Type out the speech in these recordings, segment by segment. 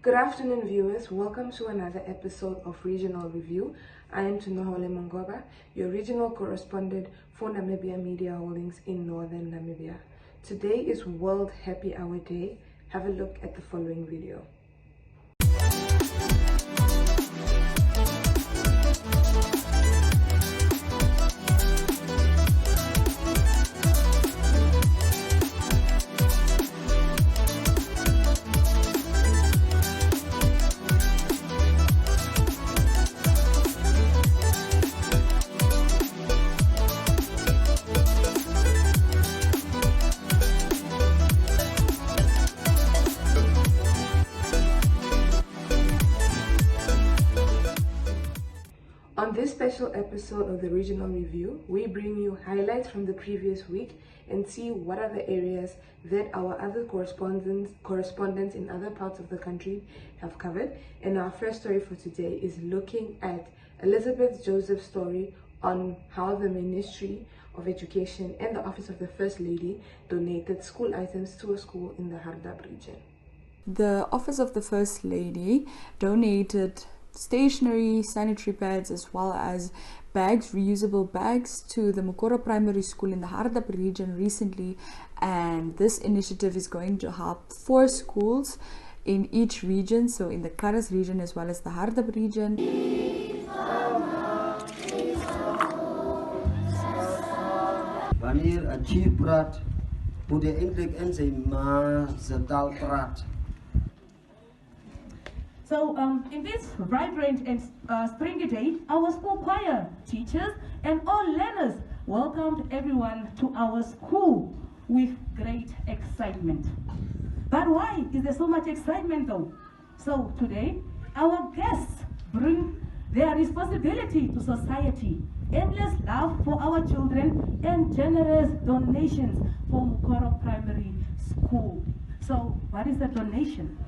Good afternoon, viewers. Welcome to another episode of Regional Review. I am Tunohole Mongoba, your regional correspondent for Namibia Media Holdings in Northern Namibia. Today is World Happy Hour Day. Have a look at the following video. On this special episode of the Regional Review, we bring you highlights from the previous week and see what are the areas that our other correspondents in other parts of the country have covered. And our first story for today is looking at Elizabeth Joseph's story on how the Ministry of Education and the Office of the First Lady donated school items to a school in the Hardap region. The Office of the First Lady donated stationery, sanitary pads, as well as bags, reusable bags, to the Mukoro Primary School in the Hardap region recently, and this initiative is going to help 4 schools in each region, so in the Karas region as well as the Hardap region. Wanneer 'n chief praat, moet hy eintlik in sy ma se taal praat. So in this vibrant and springy day, our school choir, teachers and all learners welcomed everyone to our school with great excitement. But why is there so much excitement though? So today, our guests bring their responsibility to society, endless love for our children and generous donations for Mukoro Primary School. So what is a donation?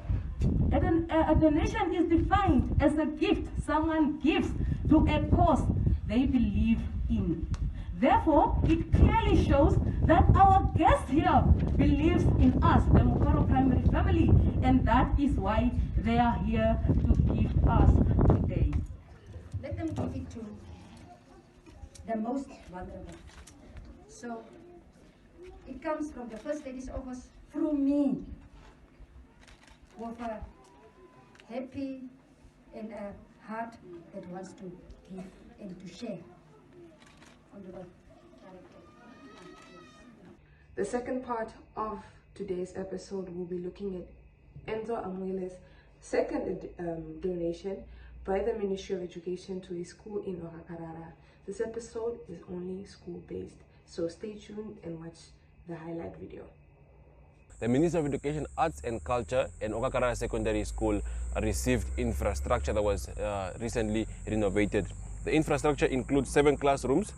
A donation is defined as a gift someone gives to a cause they believe in. Therefore, it clearly shows that our guest here believes in us, the Mukoro Primary family, and that is why they are here to give us today. Let them give it to the most vulnerable. So, it comes from the First Lady's office through me, with a happy and a heart that wants to give and to share. The second part of today's episode will be looking at Enzo Amwele's second donation by the Ministry of Education to a school in Okakarara. This episode is only school-based, so stay tuned and watch the highlight video. The Ministry of Education, Arts and Culture and Okakarara Secondary School received infrastructure that was recently renovated. The infrastructure includes 7 classrooms,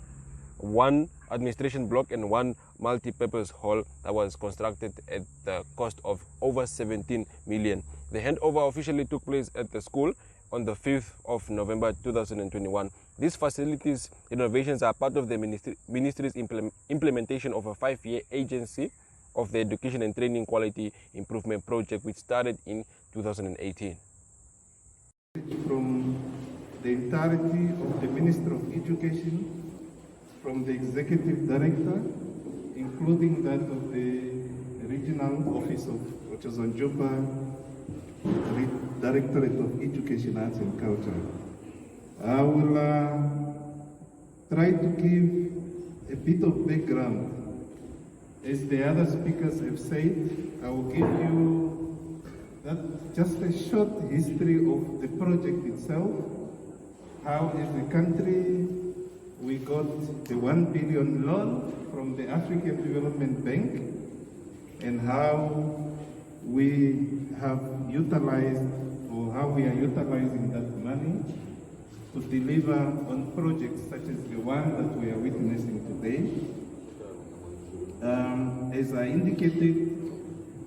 1 administration block and 1 multi-purpose hall that was constructed at the cost of over 17 million. The handover officially took place at the school on the 5th of November 2021. These facilities renovations are part of the ministry's implementation of a 5-year agency of the Education and Training Quality Improvement Project, which started in 2018. From the entirety of the Minister of Education, from the Executive Director, including that of the Regional Office of Ochazonjuba, Directorate of Education, Arts and Culture. I will try to give a bit of background. As the other speakers have said, I will give you just a short history of the project itself, how as a country we got the 1 billion loan from the African Development Bank, and how we have utilized, or how we are utilizing that money to deliver on projects such as the one that we are witnessing today. As I indicated,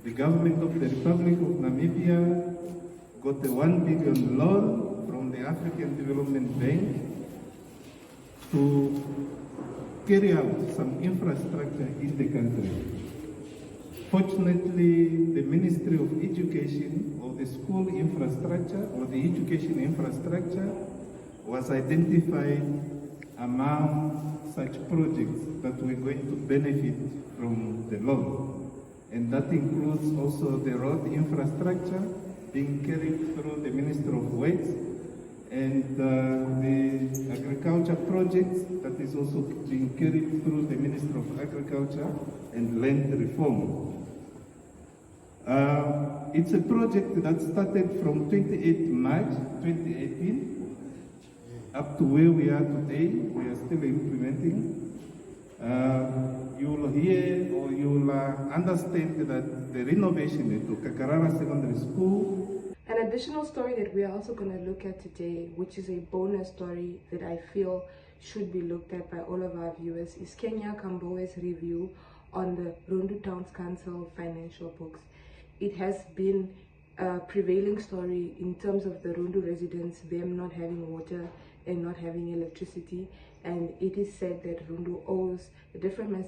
the government of the Republic of Namibia got a 1 billion loan from the African Development Bank to carry out some infrastructure in the country. Fortunately, the Ministry of Education or the school infrastructure or the education infrastructure was identified among such projects that were going to benefit from the loan. And that includes also the road infrastructure being carried through the Ministry of Works and the agriculture projects that is also being carried through the Ministry of Agriculture and Land Reform. It's a project that started from 28 March 2018 up to where we are today. We are still implementing. You'll hear or you'll understand that the renovation at Kakarara Secondary School. An additional story that we are also going to look at today, which is a bonus story that I feel should be looked at by all of our viewers, is Kenya Kambowe's review on the Rundu Towns Council financial books. It has been a prevailing story in terms of the Rundu residents, them not having water and not having electricity, and it is said that Rundu owes the different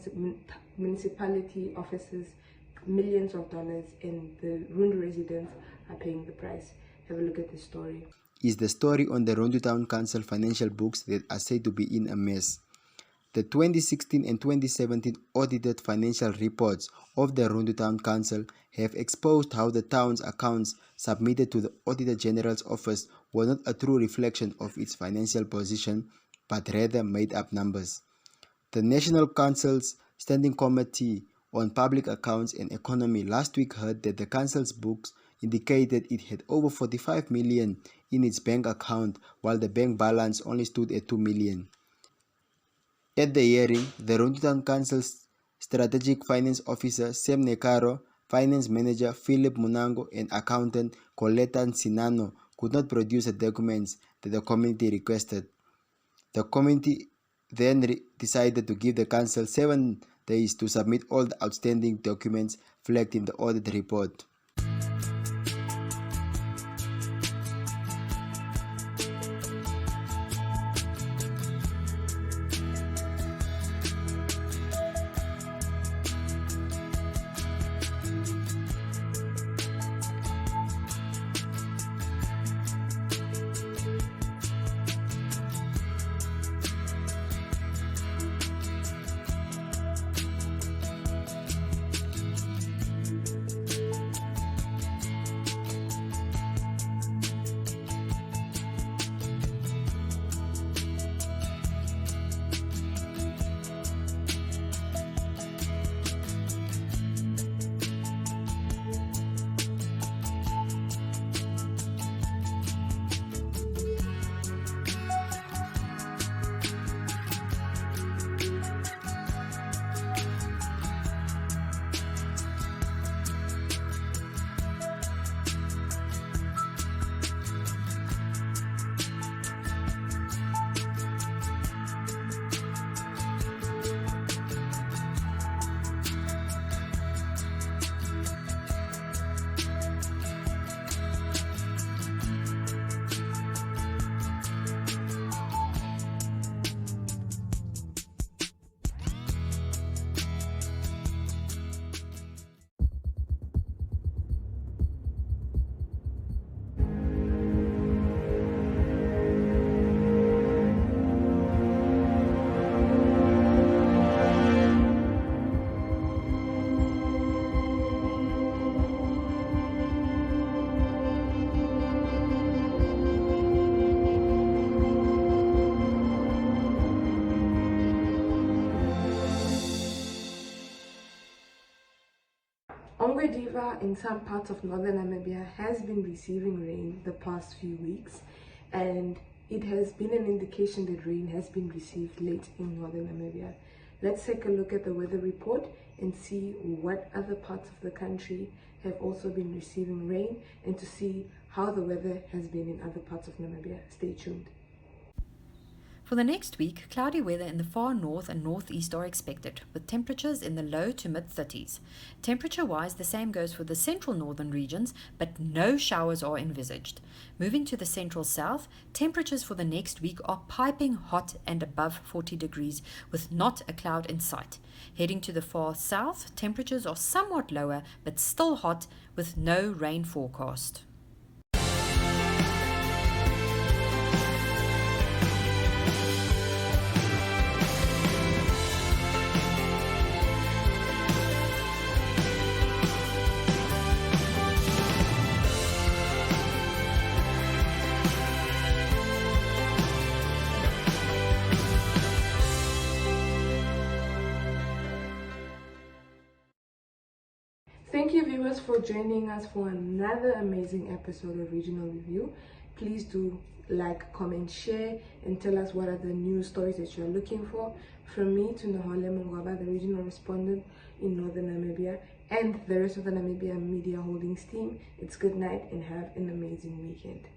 municipality offices millions of dollars, and the Rundu residents are paying the price. Have a look at this story. Is the story on the Rundu Town Council financial books that are said to be in a mess. The 2016 and 2017 audited financial reports of the Rundu Town Council have exposed how the town's accounts submitted to the Auditor General's office were not a true reflection of its financial position, but rather made up numbers. The National Council's Standing Committee on Public Accounts and Economy last week heard that the council's books indicated it had over 45 million in its bank account, while the bank balance only stood at 2 million. At the hearing, the Rundu Town Council's Strategic Finance Officer Sam Nekaro, Finance Manager Philip Munango, and Accountant Coletta Sinano could not produce the documents that the committee requested. The committee then decided to give the council 7 days to submit all the outstanding documents flagged in the audit report. Ongwediva in some parts of northern Namibia has been receiving rain the past few weeks, and it has been an indication that rain has been received late in northern Namibia. Let's take a look at the weather report and see what other parts of the country have also been receiving rain, and to see how the weather has been in other parts of Namibia. Stay tuned. For the next week, cloudy weather in the far north and northeast are expected, with temperatures in the low to mid-30s. Temperature-wise, the same goes for the central northern regions, but no showers are envisaged. Moving to the central south, temperatures for the next week are piping hot and above 40 degrees, with not a cloud in sight. Heading to the far south, temperatures are somewhat lower, but still hot, with no rain forecast. Thank you, viewers, for joining us for another amazing episode of Regional Review. Please do like, comment, share, and tell us what are the news stories that you're looking for. From me to Nahole Mungwaba, the regional respondent in Northern Namibia, and the rest of the Namibia Media Holdings team, it's good night and have an amazing weekend.